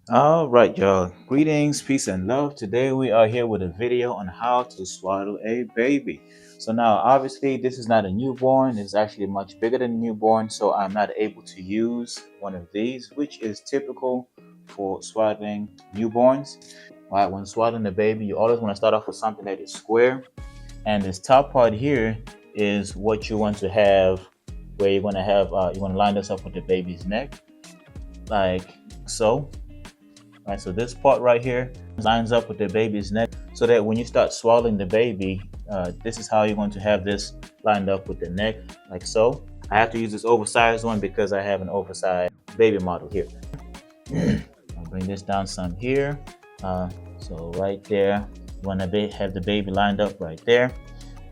All right, y'all. Greetings, peace, and love. Today we are here with a video on how to swaddle a baby. So now, obviously, this is not a newborn. It's actually much bigger than a newborn, so I'm not able to use one of these, which is typical for swaddling newborns. All right, when swaddling the baby, you always want to start off with something that is square, and this top part here is what you want to have, where you're going to have you want to line this up with the baby's neck, like so. Right, so this part right here lines up with the baby's neck so that when you start swallowing the baby, this is how you're going to have this lined up with the neck, like so. I have to use this oversized one because I have an oversized baby model here. I'll bring this down some here. So right there, you want to have the baby lined up right there.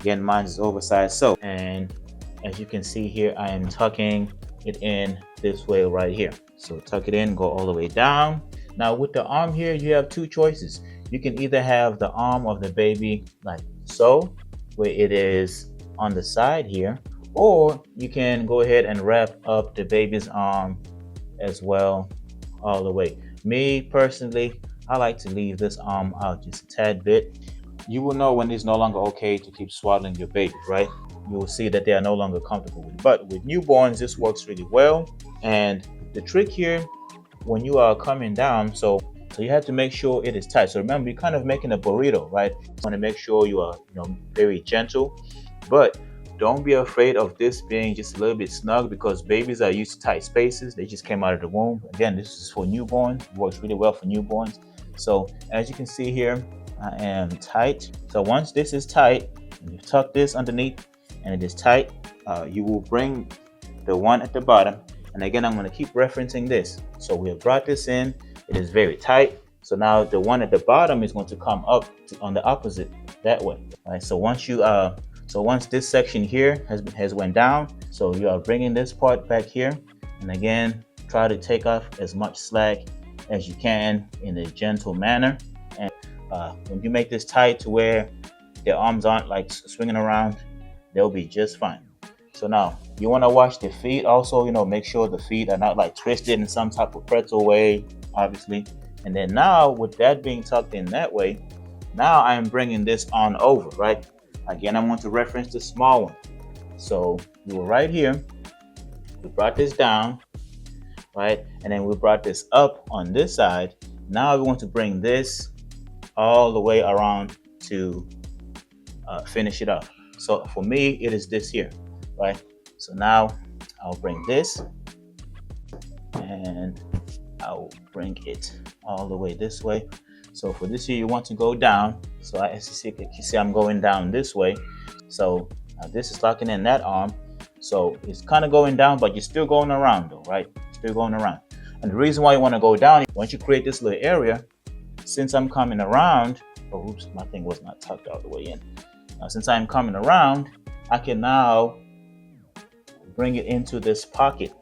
Again, mine is oversized. So, and as you can see here, I am tucking it in this way right here. So tuck it in, go all the way down. Now with the arm here, you have two choices. You can either have the arm of the baby like so, where it is on the side here, or you can go ahead and wrap up the baby's arm as well all the way. Me personally, I like to leave this arm out just a tad bit. You will know when it's no longer okay to keep swaddling your baby, right? You will see that they are no longer comfortable with it. But with newborns, this works really well. And the trick here, when you are coming down, so you have to make sure it is tight. So remember, you're kind of making a burrito, right? You want to make sure you are very gentle, but don't be afraid of this being just a little bit snug, because babies are used to tight spaces. They just came out of the womb. Again, this is for newborns. It works really well for newborns. So as you can see here, I am tight. So once this is tight, and you tuck this underneath and it is tight, you will bring the one at the bottom. And again, I'm going to keep referencing this. So we have brought this in. It is very tight. So now the one at the bottom is going to come up on the opposite that way. All right. So once this section here has went down, so you are bringing this part back here. And again, try to take off as much slack as you can in a gentle manner. And when you make this tight to where their arms aren't like swinging around, they'll be just fine. So now you want to watch the feet also, make sure the feet are not like twisted in some type of pretzel way, obviously. And then now with that being tucked in that way, now I'm bringing this on over, right? Again, I want to reference the small one. So we were right here, we brought this down, right? And then we brought this up on this side. Now we want to bring this all the way around to finish it up. So for me, it is this here. Right, so now I'll bring this and I'll bring it all the way this way. So for this here, you want to go down. So as you see, I'm going down this way. So this is locking in that arm. So it's kind of going down, but you're still going around though, right? Still going around. And the reason why you want to go down, once you create this little area, since I'm coming around, oh, oops, my thing was not tucked all the way in. Now, since I'm coming around, I can now bring it into this pocket.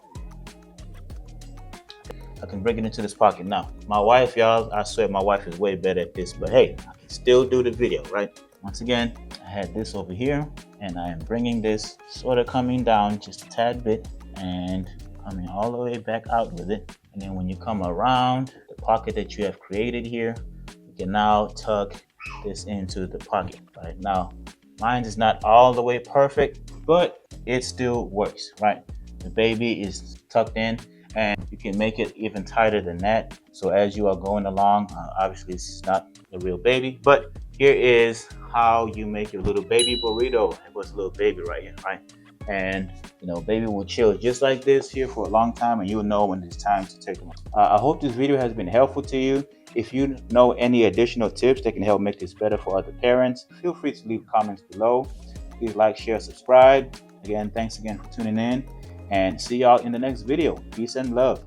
I can bring it into this pocket. Now, my wife, y'all, I swear my wife is way better at this, but hey, I can still do the video, right? Once again, I had this over here, and I am bringing this sort of coming down just a tad bit and coming all the way back out with it. And then when you come around the pocket that you have created here, you can now tuck this into the pocket. Right now, mine is not all the way perfect, but it still works, right? The baby is tucked in, and you can make it even tighter than that. So as you are going along, obviously this is not the real baby, but here is how you make your little baby burrito. It was a little baby right here, right? And baby will chill just like this here for a long time, and you'll know when it's time to take them. I hope this video has been helpful to you. If you know any additional tips that can help make this better for other parents, feel free to leave comments below. Please like, share, subscribe. Again, thanks again for tuning in, and see y'all in the next video. Peace and love.